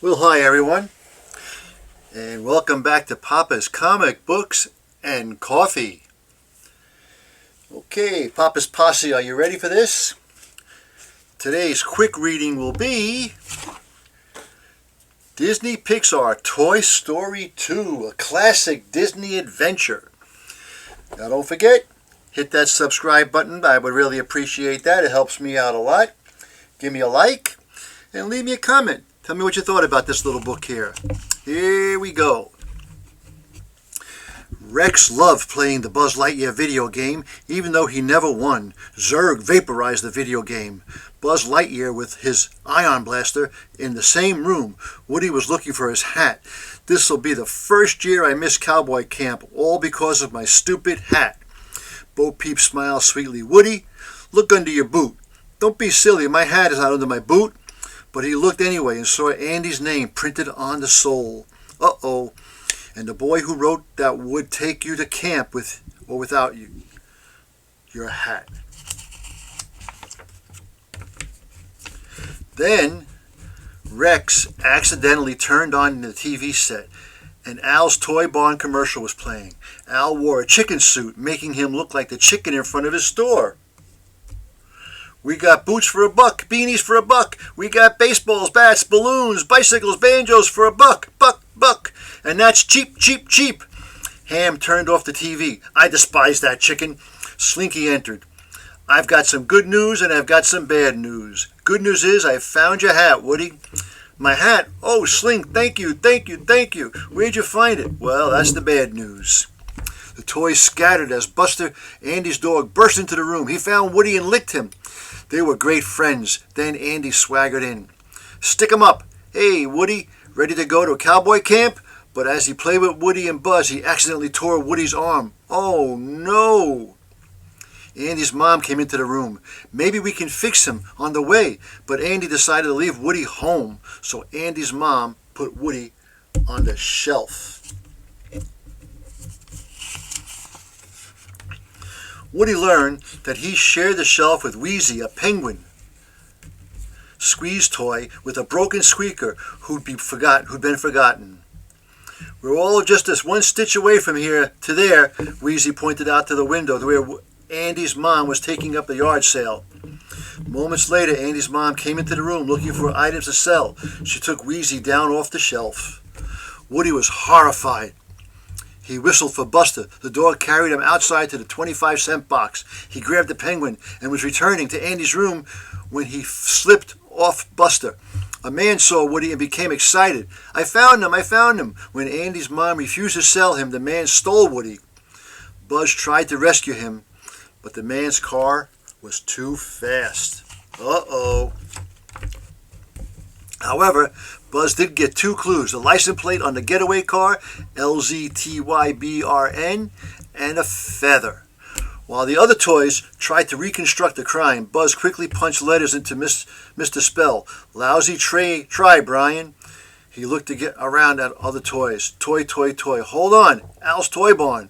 Well, hi everyone, and welcome back to Papa's Comic Books and Coffee. Okay, Papa's Posse, are you ready for this? Today's quick reading will be Disney Pixar Toy Story 2, a classic Disney adventure. Now don't forget, hit that subscribe button. I would really appreciate that. It helps me out a lot. Give me a like and leave me a comment. Tell me what you thought about this little book here. Here we go. Rex loved playing the Buzz Lightyear video game, even though he never won. Zurg vaporized the video game. Buzz Lightyear with his ion blaster in the same room. Woody was looking for his hat. This'll be the first year I miss cowboy camp, all because of my stupid hat. Bo Peep smiled sweetly. Woody, look under your boot. Don't be silly, my hat is not under my boot. But he looked anyway and saw Andy's name printed on the sole. Uh-oh. And the boy who wrote that would take you to camp with or without you. Your hat. Then Rex accidentally turned on the TV set, and Al's Toy Barn commercial was playing. Al wore a chicken suit, making him look like the chicken in front of his store. We got boots for $1, beanies for $1. We got baseballs, bats, balloons, bicycles, banjos for $1. Buck. And that's cheap, cheap, cheap. Ham turned off the TV. I despise that chicken. Slinky entered. I've got some good news and I've got some bad news. Good news is I found your hat, Woody. My hat? Oh, Slink, thank you. Where'd you find it? Well, that's the bad news. The toys scattered as Buster, Andy's dog, burst into the room. He found Woody and licked him. They were great friends. Then Andy swaggered in. Stick 'em up. Hey, Woody, ready to go to cowboy camp? But as he played with Woody and Buzz, he accidentally tore Woody's arm. Oh, no. Andy's mom came into the room. Maybe we can fix him on the way. But Andy decided to leave Woody home. So Andy's mom put Woody on the shelf. Woody learned that he shared the shelf with Wheezy, a penguin squeeze toy with a broken squeaker who'd been forgotten. We're all just this one stitch away from here to there, Wheezy pointed out to the window where Andy's mom was taking up the yard sale. Moments later, Andy's mom came into the room looking for items to sell. She took Wheezy down off the shelf. Woody was horrified. He whistled for Buster. The dog carried him outside to the 25-cent box. He grabbed the penguin and was returning to Andy's room when he slipped off Buster. A man saw Woody and became excited. I found him. When Andy's mom refused to sell him, the man stole Woody. Buzz tried to rescue him, but the man's car was too fast. Uh-oh. However, Buzz did get 2 clues, the license plate on the getaway car, LZTYBRN, and a feather. While the other toys tried to reconstruct the crime, Buzz quickly punched letters into Mr. Spell. Lousy try, Brian. He looked to get around at other toys. Toy. Hold on, Al's Toy Barn.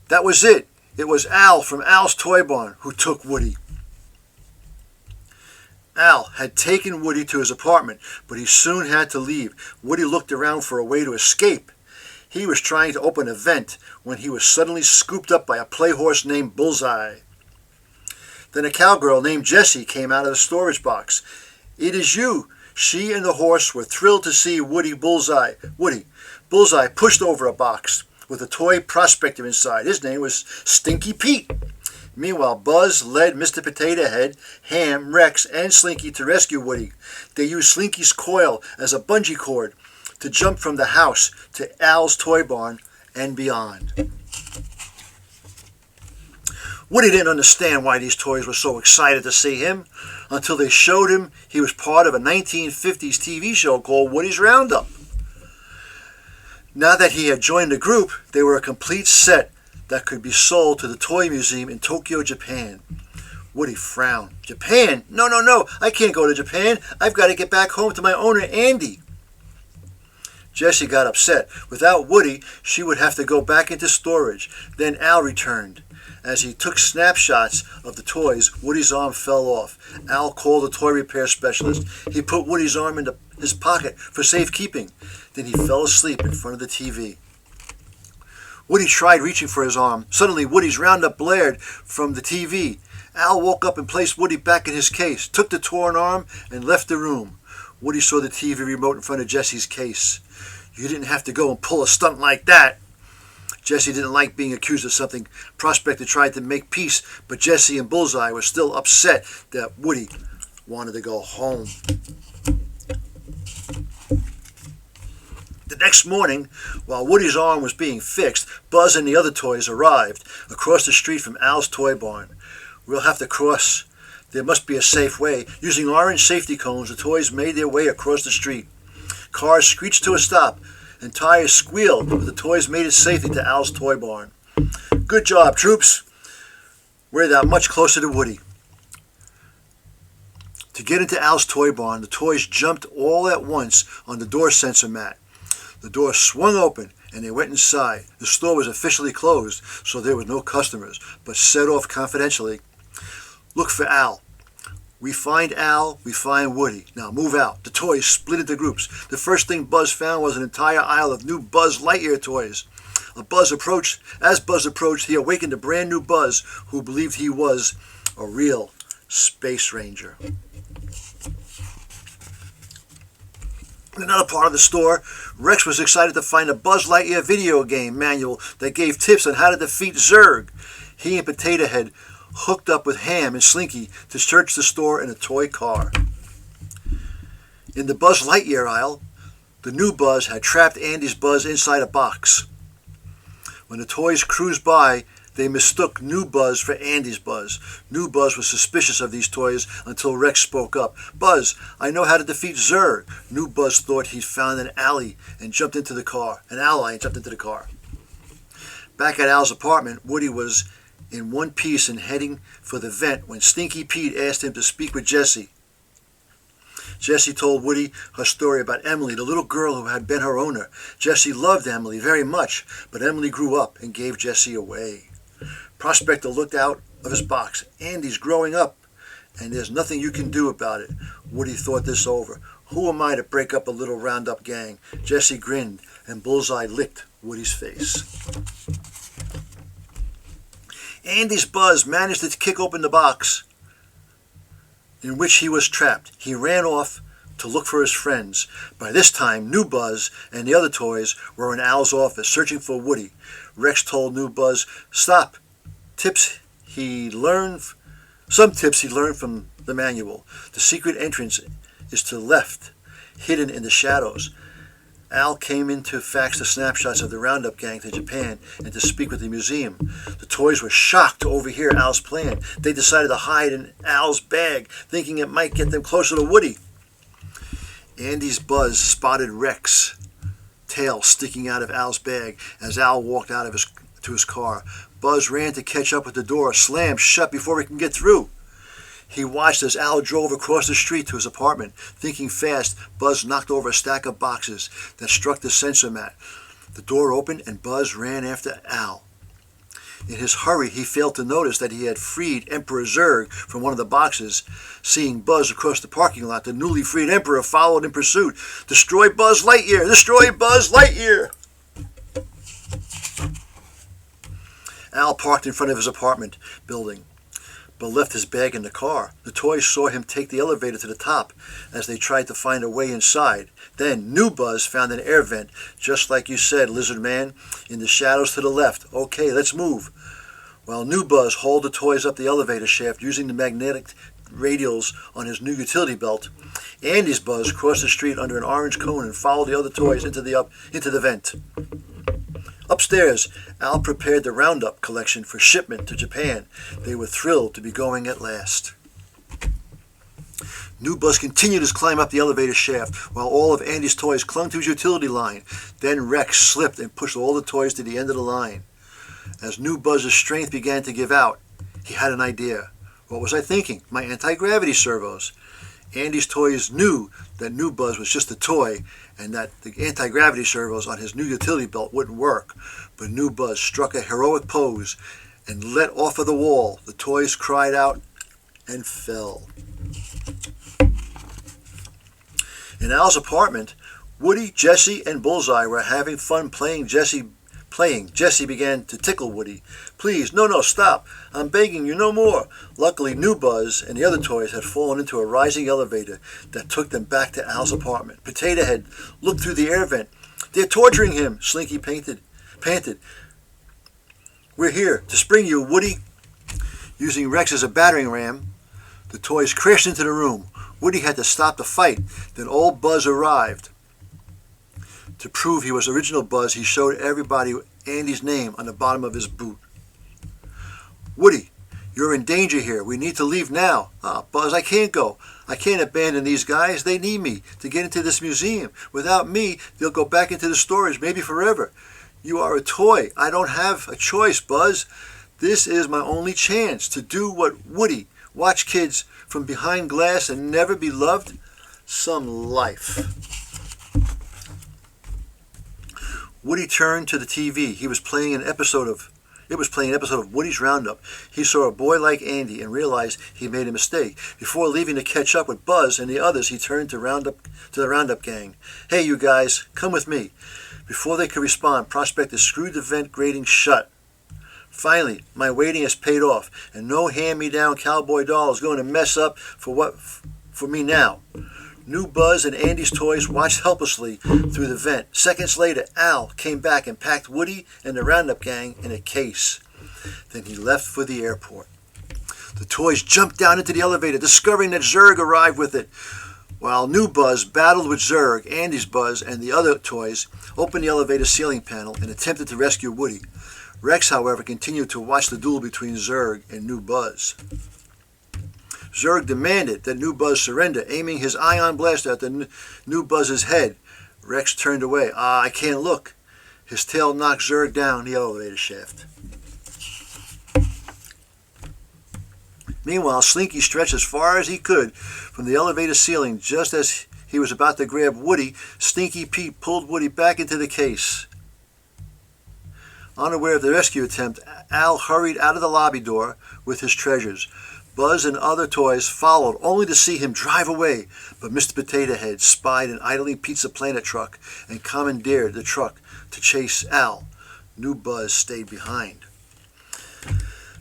That was it. It was Al from Al's Toy Barn who took Woody. Al had taken Woody to his apartment, but he soon had to leave. Woody looked around for a way to escape. He was trying to open a vent when he was suddenly scooped up by a playhorse named Bullseye. Then a cowgirl named Jessie came out of the storage box. It is you. She and the horse were thrilled to see Woody. Bullseye pushed over a box with a toy prospector inside. His name was Stinky Pete. Meanwhile, Buzz led Mr. Potato Head, Ham, Rex, and Slinky to rescue Woody. They used Slinky's coil as a bungee cord to jump from the house to Al's Toy Barn and beyond. Woody didn't understand why these toys were so excited to see him until they showed him he was part of a 1950s TV show called Woody's Roundup. Now that he had joined the group, they were a complete set that could be sold to the Toy Museum in Tokyo, Japan. Woody frowned. Japan? No. I can't go to Japan. I've got to get back home to my owner, Andy. Jessie got upset. Without Woody, she would have to go back into storage. Then Al returned. As he took snapshots of the toys, Woody's arm fell off. Al called a toy repair specialist. He put Woody's arm his pocket for safekeeping. Then he fell asleep in front of the TV. Woody tried reaching for his arm. Suddenly, Woody's roundup blared from the TV. Al woke up and placed Woody back in his case, took the torn arm, and left the room. Woody saw the TV remote in front of Jesse's case. "You didn't have to go and pull a stunt like that." Jesse didn't like being accused of something. Prospector tried to make peace, but Jesse and Bullseye were still upset that Woody wanted to go home. The next morning, while Woody's arm was being fixed, Buzz and the other toys arrived across the street from Al's toy barn. "We'll have to cross. There must be a safe way." Using orange safety cones, the toys made their way across the street. Cars screeched to a stop, and tires squealed, but the toys made it safely to Al's toy barn. "Good job, troops." We're that much closer to Woody. To get into Al's toy barn, the toys jumped all at once on the door sensor mat. The door swung open, and they went inside. The store was officially closed, so there were no customers, but set off confidentially. "Look for Al. We find Al, we find Woody. Now move out." The toys split into groups. The first thing Buzz found was an entire aisle of new Buzz Lightyear toys. As Buzz approached, he awakened a brand new Buzz who believed he was a real space ranger. In another part of the store, Rex was excited to find a Buzz Lightyear video game manual that gave tips on how to defeat Zurg. He and Potato Head hooked up with Ham and Slinky to search the store in a toy car. In the Buzz Lightyear aisle, the new Buzz had trapped Andy's Buzz inside a box. When the toys cruised by, they mistook new Buzz for Andy's Buzz. New Buzz was suspicious of these toys until Rex spoke up. "Buzz, I know how to defeat Zurg." New Buzz thought he'd found an ally and jumped into the car. Back at Al's apartment, Woody was in one piece and heading for the vent when Stinky Pete asked him to speak with Jessie. Jessie told Woody her story about Emily, the little girl who had been her owner. Jessie loved Emily very much, but Emily grew up and gave Jessie away. Prospector looked out of his box. "Andy's growing up, and there's nothing you can do about it." Woody thought this over. "Who am I to break up a little roundup gang?" Jessie grinned, and Bullseye licked Woody's face. Andy's Buzz managed to kick open the box in which he was trapped. He ran off to look for his friends. By this time, New Buzz and the other toys were in Al's office searching for Woody. Rex told New Buzz, "Stop. Some tips he learned from the manual. The secret entrance is to the left, hidden in the shadows." Al came in to fax the snapshots of the Roundup gang to Japan and to speak with the museum. The toys were shocked to overhear Al's plan. They decided to hide in Al's bag, thinking it might get them closer to Woody. Andy's Buzz spotted Rex, tail sticking out of Al's bag as Al walked out to his car. Buzz ran to catch up with the door, slammed shut before he could get through. He watched as Al drove across the street to his apartment. Thinking fast, Buzz knocked over a stack of boxes that struck the sensor mat. The door opened and Buzz ran after Al. In his hurry, he failed to notice that he had freed Emperor Zurg from one of the boxes. Seeing Buzz across the parking lot, the newly freed Emperor followed in pursuit. "Destroy Buzz Lightyear! Destroy Buzz Lightyear!" Al parked in front of his apartment building, but left his bag in the car. The toys saw him take the elevator to the top as they tried to find a way inside. Then New Buzz found an air vent, just like you said, Lizard Man, in the shadows to the left. "Okay, let's move." While New Buzz hauled the toys up the elevator shaft using the magnetic radials on his new utility belt, Andy's Buzz crossed the street under an orange cone and followed the other toys into the vent. Upstairs, Al prepared the Roundup collection for shipment to Japan. They were thrilled to be going at last. New Buzz continued his climb up the elevator shaft while all of Andy's toys clung to his utility line. Then Rex slipped and pushed all the toys to the end of the line. As New Buzz's strength began to give out, he had an idea. What was I thinking? My anti-gravity servos. Andy's toys knew that New Buzz was just a toy and that the anti-gravity servos on his new utility belt wouldn't work. But New Buzz struck a heroic pose and let off of the wall. The toys cried out and fell. In Al's apartment, Woody, Jesse, and Bullseye were having fun playing. Jesse began to tickle Woody. Please, no, stop. I'm begging you, no more. Luckily, New Buzz and the other toys had fallen into a rising elevator that took them back to Al's apartment. Potato Head looked through the air vent. They're torturing him, Slinky panted. We're here to spring you, Woody. Using Rex as a battering ram, the toys crashed into the room. Woody had to stop the fight. Then old Buzz arrived. To prove he was original Buzz, he showed everybody Andy's name on the bottom of his boot. Woody, you're in danger here. We need to leave now. Buzz, I can't go. I can't abandon these guys. They need me to get into this museum. Without me, they'll go back into the storage, maybe forever. You are a toy. I don't have a choice, Buzz. This is my only chance to do what Woody, watch kids from behind glass and never be loved. Some life. Woody turned to the TV. It was playing an episode of Woody's Roundup. He saw a boy like Andy and realized he made a mistake. Before leaving to catch up with Buzz and the others, he turned to the Roundup gang. Hey, you guys, come with me. Before they could respond, Prospector screwed the vent grating shut. Finally, my waiting has paid off, and no hand-me-down cowboy doll is going to mess up for me now. New Buzz and Andy's toys watched helplessly through the vent. Seconds later, Al came back and packed Woody and the Roundup gang in a case. Then he left for the airport. The toys jumped down into the elevator, discovering that Zurg arrived with it. While New Buzz battled with Zurg, Andy's Buzz and the other toys opened the elevator ceiling panel and attempted to rescue Woody. Rex, however, continued to watch the duel between Zurg and New Buzz. Zurg demanded that New Buzz surrender, aiming his ion blaster at the New Buzz's head. Rex turned away. I can't look. His tail knocked Zurg down the elevator shaft. Meanwhile, Slinky stretched as far as he could from the elevator ceiling. Just as he was about to grab Woody, Stinky Pete pulled Woody back into the case. Unaware of the rescue attempt, Al hurried out of the lobby door with his treasures. Buzz and other toys followed, only to see him drive away. But Mr. Potato Head spied an idling Pizza Planet truck and commandeered the truck to chase Al. New Buzz stayed behind.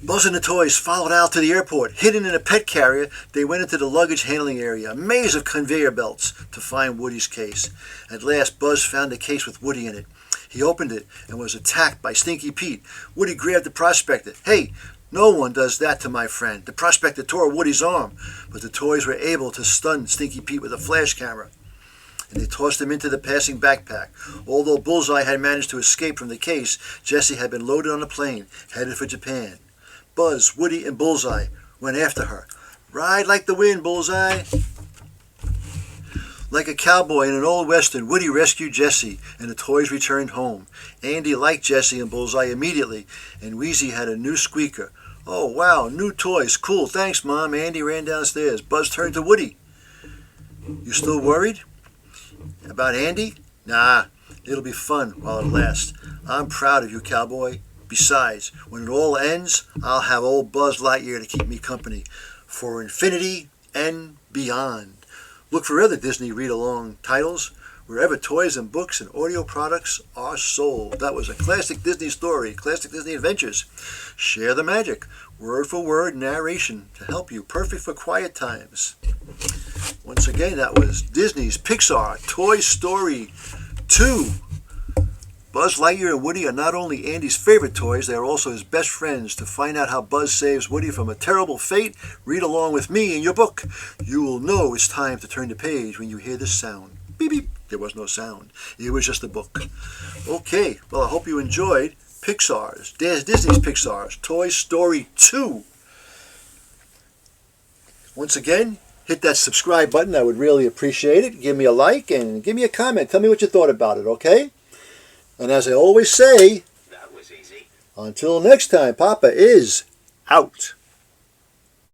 Buzz and the toys followed Al to the airport. Hidden in a pet carrier, they went into the luggage handling area, a maze of conveyor belts, to find Woody's case. At last, Buzz found a case with Woody in it. He opened it and was attacked by Stinky Pete. Woody grabbed the Prospector. Hey, no one does that to my friend. The Prospector tore Woody's arm, but the toys were able to stun Stinky Pete with a flash camera, and they tossed him into the passing backpack. Although Bullseye had managed to escape from the case, Jessie had been loaded on a plane, headed for Japan. Buzz, Woody, and Bullseye went after her. Ride like the wind, Bullseye. Like a cowboy in an old western, Woody rescued Jessie, and the toys returned home. Andy liked Jessie and Bullseye immediately, and Wheezy had a new squeaker. Oh, wow, new toys. Cool, thanks, Mom. Andy ran downstairs. Buzz turned to Woody. You still worried about Andy? Nah, it'll be fun while it lasts. I'm proud of you, cowboy. Besides, when it all ends, I'll have old Buzz Lightyear to keep me company for infinity and beyond. Look for other Disney read-along titles wherever toys and books and audio products are sold. That was a classic Disney story, classic Disney adventures. Share the magic, word-for-word narration to help you, perfect for quiet times. Once again, that was Disney's Pixar Toy Story 2. Buzz Lightyear and Woody are not only Andy's favorite toys, they are also his best friends. To find out how Buzz saves Woody from a terrible fate, read along with me in your book. You will know it's time to turn the page when you hear this sound. Beep, beep. There was no sound. It was just a book. Okay, well, I hope you enjoyed Disney's Pixar's Toy Story 2. Once again, hit that subscribe button. I would really appreciate it. Give me a like and give me a comment. Tell me what you thought about it, okay? And as I always say, that was easy. Until next time, Papa is out.